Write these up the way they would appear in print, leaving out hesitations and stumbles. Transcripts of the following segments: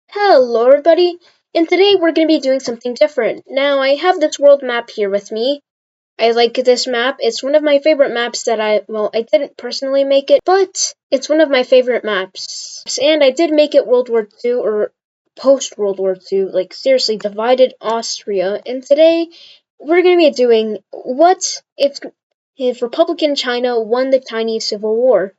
Hello everybody, and today we're going to be doing something different. Now I have this world map here with me. I like this map. It's one of my favorite maps that I didn't personally make it, but it's one of my favorite maps. And I did make it World War II or post World War II, like seriously, divided Austria. And today we're going to be doing what if Republican China won the Chinese Civil War.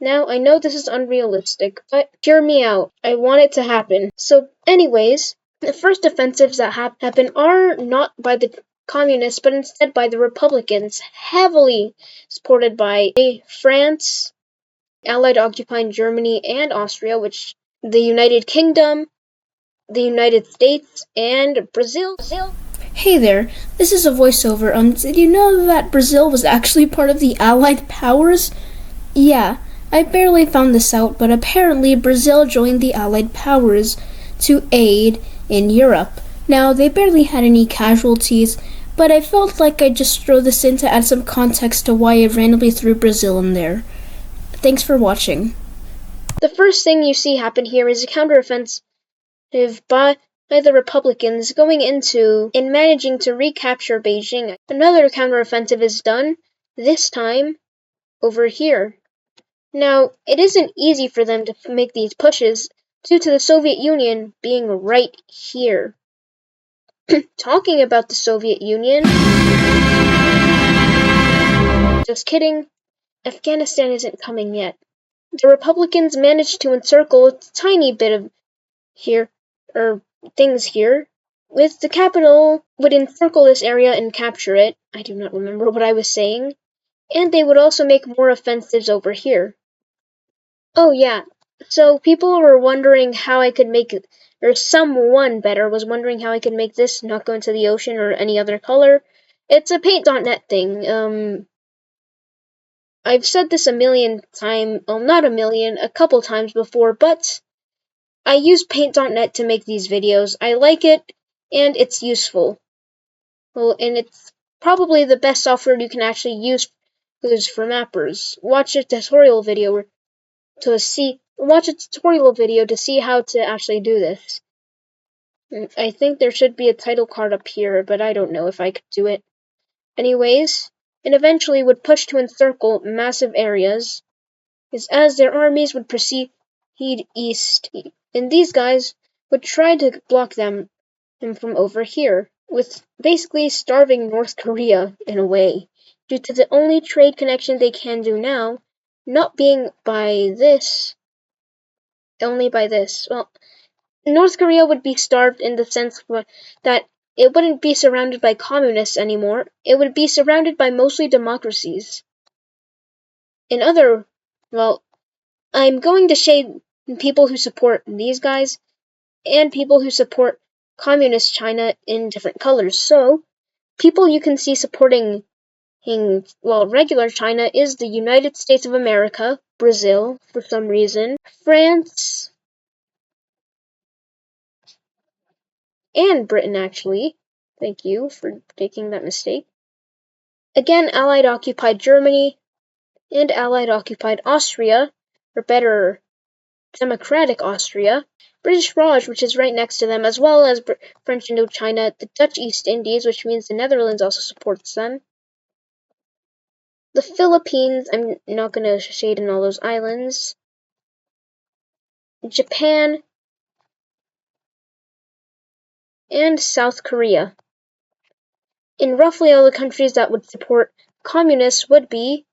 Now, I know this is unrealistic, but hear me out. I want it to happen. So, anyways, the first offensives that happen are not by the communists, but instead by the Republicans, heavily supported by France, Allied occupying Germany and Austria, which the United Kingdom, the United States, and Brazil. Hey there, this is a voiceover. Did you know that Brazil was actually part of the Allied powers? Yeah, I barely found this out, but apparently Brazil joined the Allied powers to aid in Europe. Now, they barely had any casualties, but I felt like I'd just throw this in to add some context to why I randomly threw Brazil in there. Thanks for watching. The first thing you see happen here is a counteroffensive by the Republicans going into and managing to recapture Beijing. Another counteroffensive is done, this time over here. Now, it isn't easy for them to make these pushes due to the Soviet Union being right here. Talking about the Soviet Union, just kidding, Afghanistan isn't coming yet. The Republicans managed to encircle a tiny bit of things here, with the capital would encircle this area and capture it. I do not remember what I was saying. And they would also make more offensives over here. Oh yeah, so people were wondering how I could make it, or someone better was wondering how I could make this not go into the ocean or any other color. It's a paint.net thing. I've said this a million times, well, not a million, a couple times before, but I use paint.net to make these videos. I like it, and it's useful. Well, and it's probably the best software you can actually use for mappers. Watch a tutorial video to see how to actually do this. I think there should be a title card up here, but I don't know if I could do it. Anyways, and eventually would push to encircle massive areas, as their armies would proceed east, and these guys would try to block them from over here, with basically starving North Korea in a way, due to the only trade connection they can do now not being by this, only by this. Well, North Korea would be starved in the sense that it wouldn't be surrounded by communists anymore, it would be surrounded by mostly democracies. I'm going to shade people who support these guys and people who support communist China in different colors. So, people you can see supporting regular China is the United States of America, Brazil, for some reason, France, and Britain, actually. Thank you for making that mistake. Again, Allied occupied Germany and Allied occupied Austria, or better, Democratic Austria, British Raj, which is right next to them, as well as French Indochina, the Dutch East Indies, which means the Netherlands also supports them. The Philippines, I'm not going to shade in all those islands. Japan, and South Korea. In roughly all the countries that would support communists would be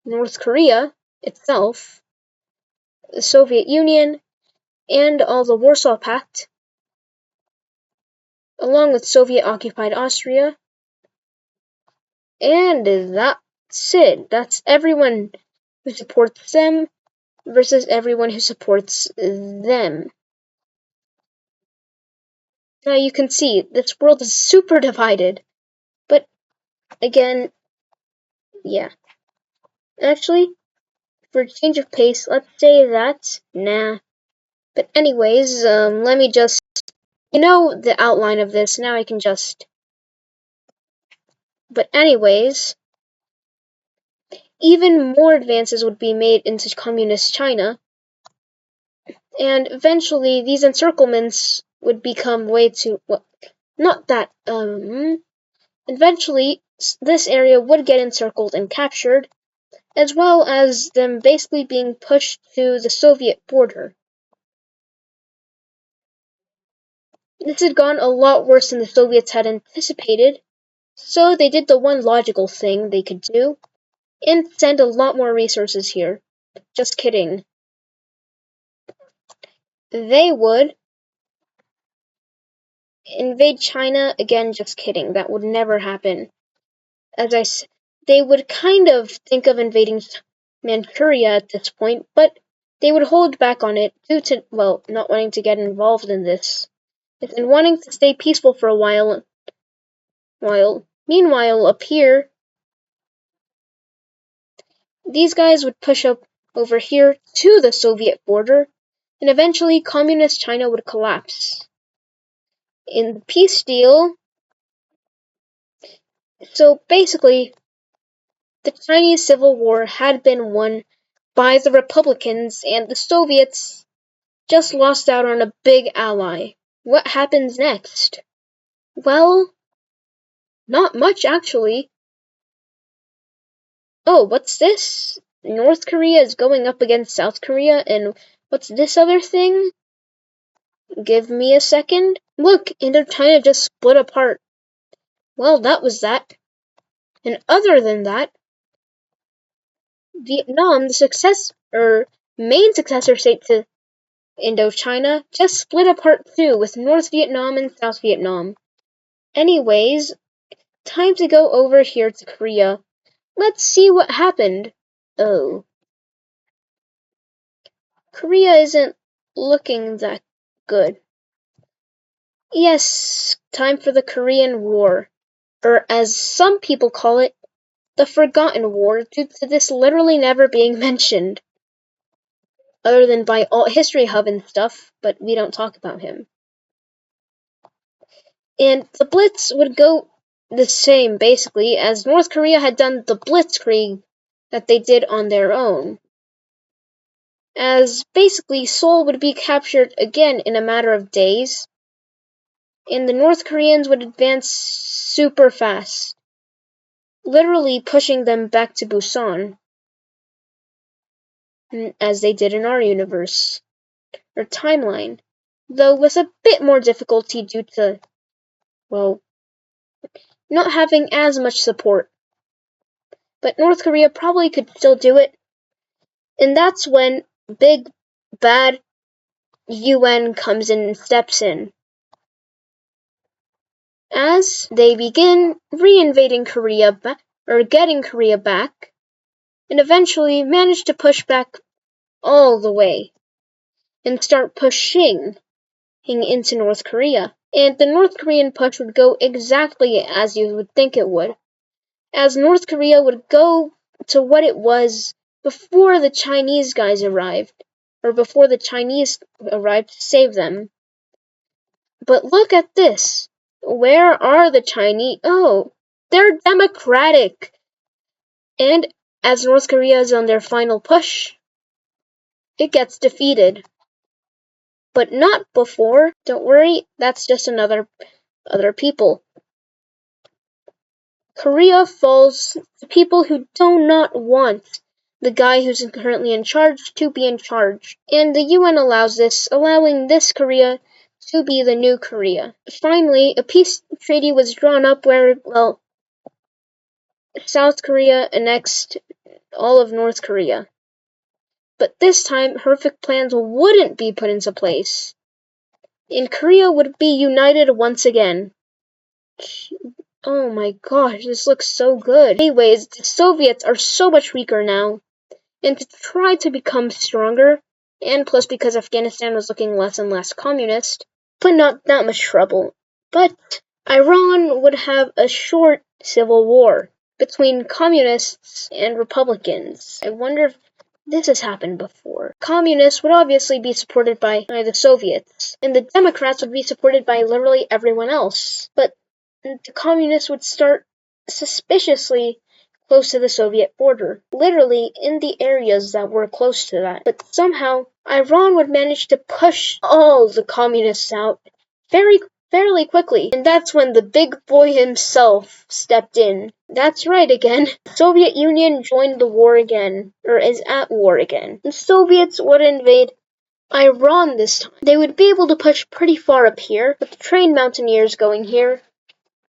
North Korea itself, the Soviet Union, and all the Warsaw Pact, along with Soviet-occupied Austria. And that's it. That's everyone who supports them versus everyone who supports them. Now you can see, this world is super divided. But, again, yeah. Actually, for a change of pace, let's say that, nah. But anyways, let me just, the outline of this, now I can just, but anyways, even more advances would be made into communist China, And eventually, these encirclements would become way too, well, not that, eventually, this area would get encircled and captured, as well as them basically being pushed to the Soviet border. This had gone a lot worse than the Soviets had anticipated, so they did the one logical thing they could do, and send a lot more resources here. Just kidding. They would invade China, again, just kidding. That would never happen. They would kind of think of invading Manchuria at this point, but they would hold back on it due to, well, not wanting to get involved in this, and wanting to stay peaceful for a while. Meanwhile, up here, these guys would push up over here to the Soviet border, and eventually communist China would collapse. In the peace deal, so basically, the Chinese Civil War had been won by the Republicans, and the Soviets just lost out on a big ally. What happens next? Well, not much actually. Oh, what's this? North Korea is going up against South Korea, and what's this other thing? Give me a second. Look, Indochina just split apart. Well, that was that. And other than that, Vietnam, main successor state to Indochina, just split apart too, with North Vietnam and South Vietnam. Anyways, time to go over here to Korea. Let's see what happened. Oh. Korea isn't looking that good. Yes, time for the Korean War. Or as some people call it, the Forgotten War, due to this literally never being mentioned. Other than by Alt History Hub and stuff, but we don't talk about him. And the Blitz would go the same, basically, as North Korea had done the Blitzkrieg that they did on their own. As basically Seoul would be captured again in a matter of days, and the North Koreans would advance super fast, literally pushing them back to Busan, as they did in our universe, or timeline, though with a bit more difficulty due to, well, not having as much support. But North Korea probably could still do it, and that's when big, bad UN comes in and steps in, as they begin re-invading Korea, or getting Korea back, and eventually manage to push back all the way, and start pushing into North Korea. And the North Korean push would go exactly as you would think it would, as North Korea would go to what it was before the Chinese guys arrived, or before the Chinese arrived to save them. But look at this. Where are the Chinese? Oh, they're democratic. And as North Korea is on their final push, it gets defeated. But not before. Don't worry, that's just other people. Korea falls to people who do not want the guy who's currently in charge to be in charge. And the UN allows this, allowing this Korea to be the new Korea. Finally, a peace treaty was drawn up where, well, South Korea annexed all of North Korea. But this time, horrific plans wouldn't be put into place, and Korea would be united once again. Oh my gosh, this looks so good. Anyways, the Soviets are so much weaker now, and to try to become stronger, and plus because Afghanistan was looking less and less communist, but not that much trouble. But Iran would have a short civil war between communists and Republicans. I wonder if this has happened before. Communists would obviously be supported by the Soviets, and the Democrats would be supported by literally everyone else. But the communists would start suspiciously close to the Soviet border, literally in the areas that were close to that. But somehow, Iran would manage to push all the communists out fairly quickly. And that's when the big boy himself stepped in. That's right again. The Soviet Union joined the war again, or is at war again. The Soviets would invade Iran this time. They would be able to push pretty far up here, with the trained mountaineers going here,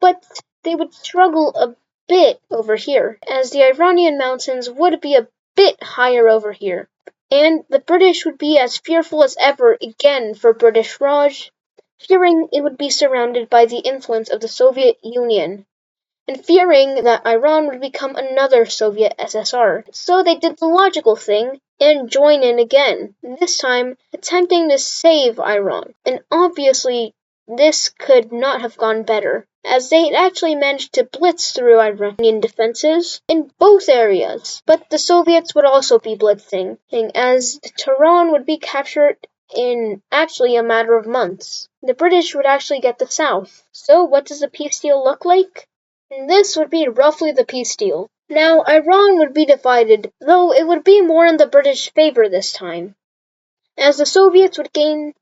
but they would struggle a bit over here, as the Iranian mountains would be a bit higher over here. And the British would be as fearful as ever again for British Raj, fearing it would be surrounded by the influence of the Soviet Union, and fearing that Iran would become another Soviet SSR. So they did the logical thing and join in again, this time attempting to save Iran. And obviously, this could not have gone better, as they had actually managed to blitz through Iranian defenses in both areas. But the Soviets would also be blitzing, as Tehran would be captured in actually a matter of months. The British would actually get the south. So what does the peace deal look like? And this would be roughly the peace deal. Now, Iran would be divided, though it would be more in the British favor this time, as the Soviets would gain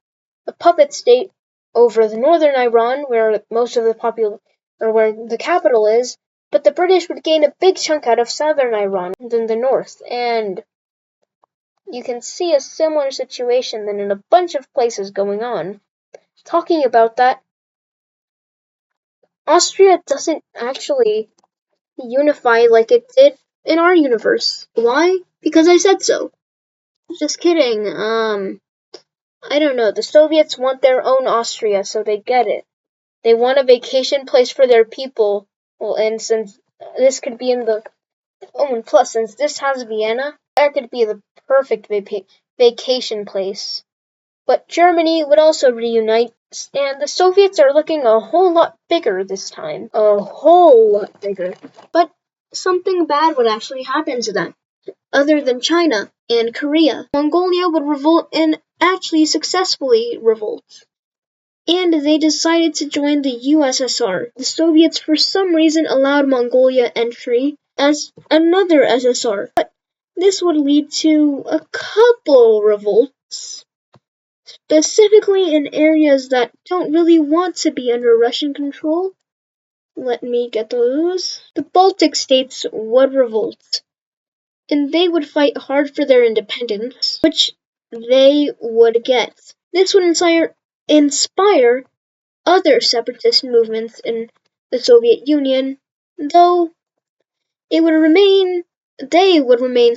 a puppet state over the northern Iran, where most of the where the capital is, but the British would gain a big chunk out of southern Iran than the north, and you can see a similar situation then in a bunch of places going on. Talking about that, Austria doesn't actually unify like it did in our universe. Why? Because I said so. Just kidding. I don't know. The Soviets want their own Austria, so they get it. They want a vacation place for their people. Well, and since this could be in the... Oh, and plus, since this has Vienna, that could be the perfect vacation place. But Germany would also reunite, and the Soviets are looking a whole lot bigger this time. A whole lot bigger. But something bad would actually happen to them, other than China and Korea. Mongolia would revolt and actually successfully revolt. And they decided to join the USSR. The Soviets for some reason allowed Mongolia entry as another SSR. But this would lead to a couple revolts, specifically in areas that don't really want to be under Russian control. Let me get those. The Baltic states would revolt, and they would fight hard for their independence, which they would get. This would inspire other separatist movements in the Soviet Union, though they would remain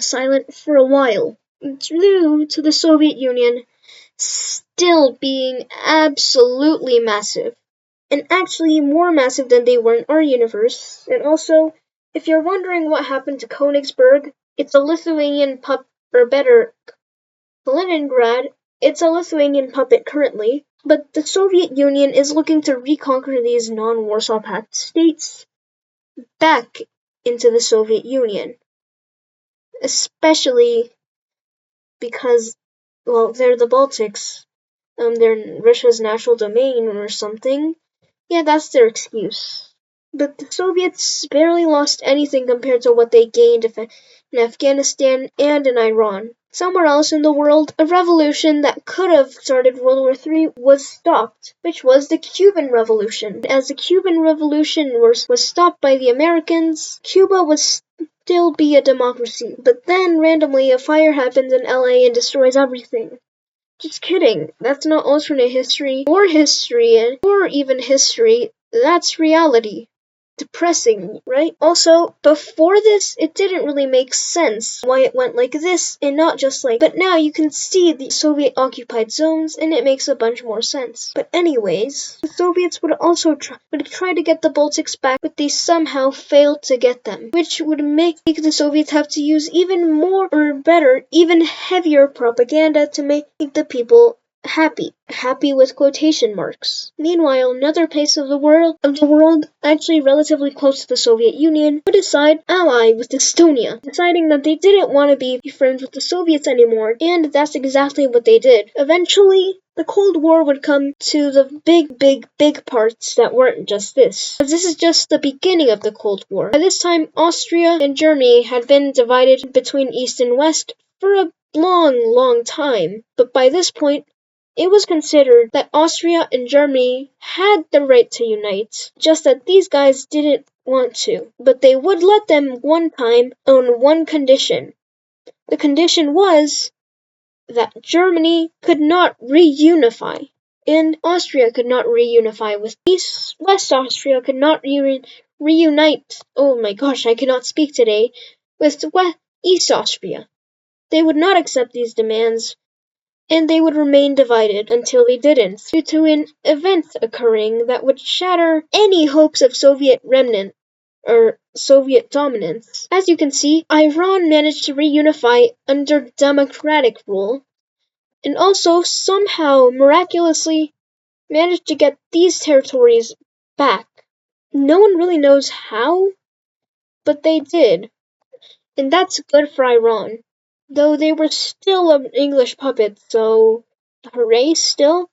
silent for a while, due to the Soviet Union still being absolutely massive, and actually more massive than they were in our universe. And also, if you're wondering what happened to Königsberg, it's a Lithuanian Kaliningrad, it's a Lithuanian puppet currently, but the Soviet Union is looking to reconquer these non-Warsaw Pact states back into the Soviet Union, especially because, well, they're the Baltics. They're Russia's national domain or something. Yeah, that's their excuse. But the Soviets barely lost anything compared to what they gained in Afghanistan and in Iran. Somewhere else in the world, a revolution that could have started World War III was stopped, which was the Cuban Revolution. As the Cuban Revolution was stopped by the Americans, Cuba would still be a democracy. But then, randomly, a fire happens in LA and destroys everything. Just kidding. That's not alternate history, or even history. That's reality. Depressing, right? Also, before this, it didn't really make sense why it went like this and not just like, but now you can see the Soviet occupied zones and it makes a bunch more sense. But anyways, the Soviets would also try to get the Baltics back, but they somehow failed to get them, which would make the Soviets have to use even more or better, even heavier propaganda to make the people happy with quotation marks. Meanwhile, another place of the world, actually relatively close to the Soviet Union, would ally with Estonia, deciding that they didn't want to be friends with the Soviets anymore, and that's exactly what they did. Eventually, the Cold War would come to the big parts that weren't just this. As this is just the beginning of the Cold War. By this time, Austria and Germany had been divided between East and West for a long time. But by this point, it was considered that Austria and Germany had the right to unite, just that these guys didn't want to. But they would let them one time on one condition. The condition was that Germany could not reunify, and Austria could not reunify with West Austria could not reunite. Oh my gosh, I cannot speak today. With East Austria. They would not accept these demands, and they would remain divided until they didn't, due to an event occurring that would shatter any hopes of Soviet remnant or Soviet dominance. As you can see, Iran managed to reunify under democratic rule, and also somehow miraculously managed to get these territories back. No one really knows how, but they did, and that's good for Iran. Though they were still an English puppet, so hooray still.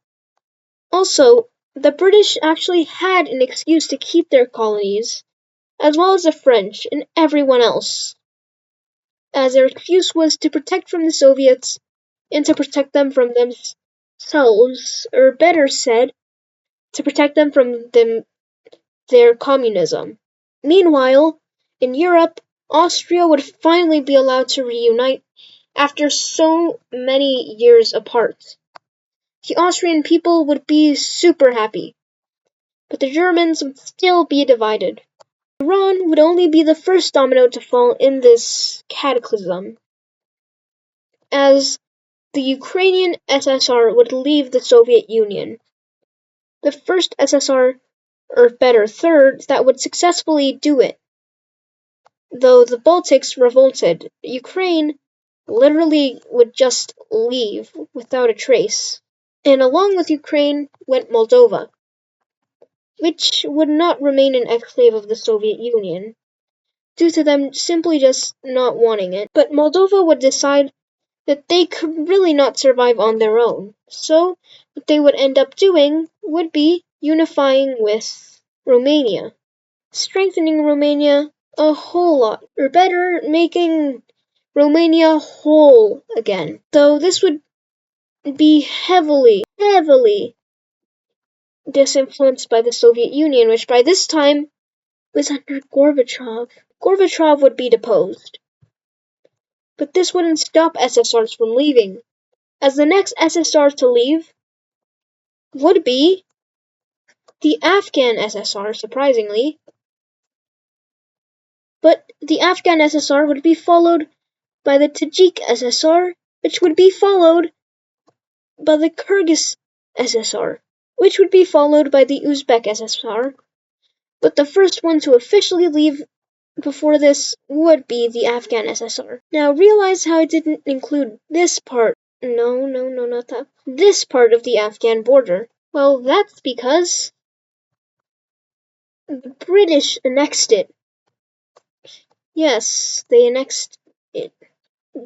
Also, the British actually had an excuse to keep their colonies, as well as the French and everyone else, as their excuse was to protect from the Soviets and to protect them from themselves, or better said, to protect them from their communism. Meanwhile, in Europe, Austria would finally be allowed to reunite after so many years apart. The Austrian people would be super happy, but the Germans would still be divided. Iran would only be the first domino to fall in this cataclysm, as the Ukrainian SSR would leave the Soviet Union. The first SSR, or better, third, that would successfully do it. Though the Baltics revolted, Ukraine literally would just leave without a trace. And along with Ukraine went Moldova, which would not remain an exclave of the Soviet Union, due to them simply just not wanting it. But Moldova would decide that they could really not survive on their own. So, what they would end up doing would be unifying with Romania, strengthening Romania a whole lot, or better, making Romania whole again. Though this would be heavily disinfluenced by the Soviet Union, which by this time was under Gorbachev. Gorbachev would be deposed. But this wouldn't stop SSRs from leaving, as the next SSR to leave would be the Afghan SSR, surprisingly. But the Afghan SSR would be followed by the Tajik SSR, which would be followed by the Kyrgyz SSR, which would be followed by the Uzbek SSR. But the first one to officially leave before this would be the Afghan SSR. Now realize how I didn't include this part. No, not that. This part of the Afghan border. Well, that's because the British annexed it. Yes, they annexed it.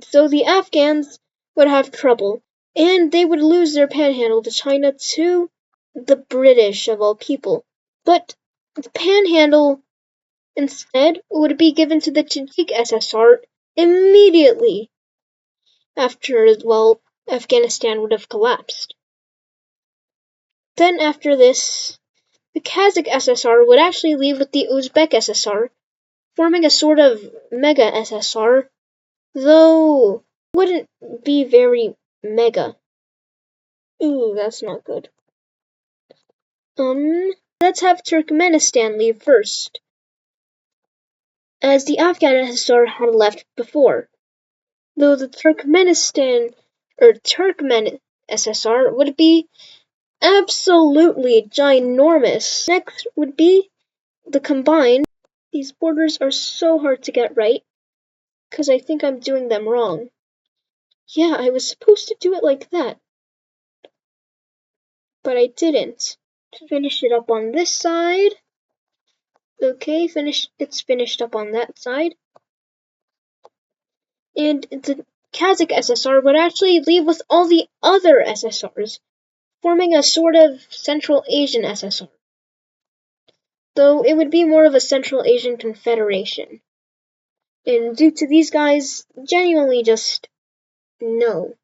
So the Afghans would have trouble, and they would lose their panhandle to China to the British of all people. But the panhandle instead would be given to the Tajik SSR immediately after, well, Afghanistan would have collapsed. Then after this, the Kazakh SSR would actually leave with the Uzbek SSR, forming a sort of mega SSR, though wouldn't be very mega. Ooh, that's not good. Let's have Turkmenistan leave first, as the Afghan SSR had left before. Though the Turkmen SSR would be absolutely ginormous. Next would be the combined. These borders are so hard to get right, because I think I'm doing them wrong. Yeah, I was supposed to do it like that, but I didn't. Finish it up on this side. Okay, it's finished up on that side. And the Kazakh SSR would actually leave with all the other SSRs, forming a sort of Central Asian SSR. Though it would be more of a Central Asian Confederation. And due to these guys genuinely just No.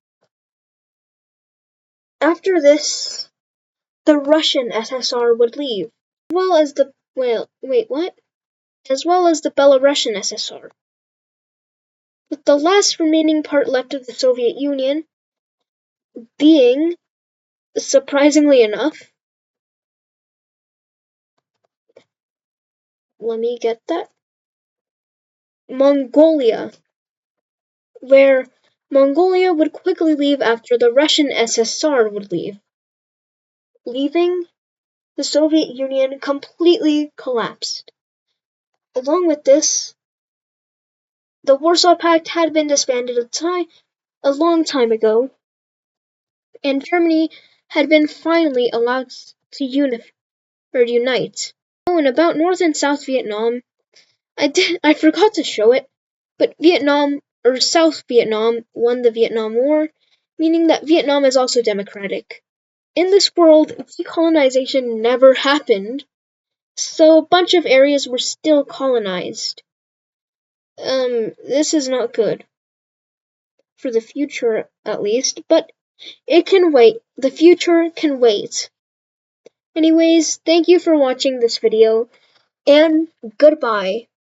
After this, the Russian SSR would leave, as well as the As well as the Belarusian SSR. With the last remaining part left of the Soviet Union being, surprisingly enough, let me get that, Mongolia, where Mongolia would quickly leave after the Russian SSR would leave, leaving the Soviet Union completely collapsed. Along with this, the Warsaw Pact had been disbanded a long time ago, and Germany had been finally allowed to unite. Oh, and about North and South Vietnam, I forgot to show it, but South Vietnam won the Vietnam War, meaning that Vietnam is also democratic. In this world, decolonization never happened, so a bunch of areas were still colonized. This is not good. For the future, at least, but it can wait. The future can wait. Anyways, thank you for watching this video, and goodbye.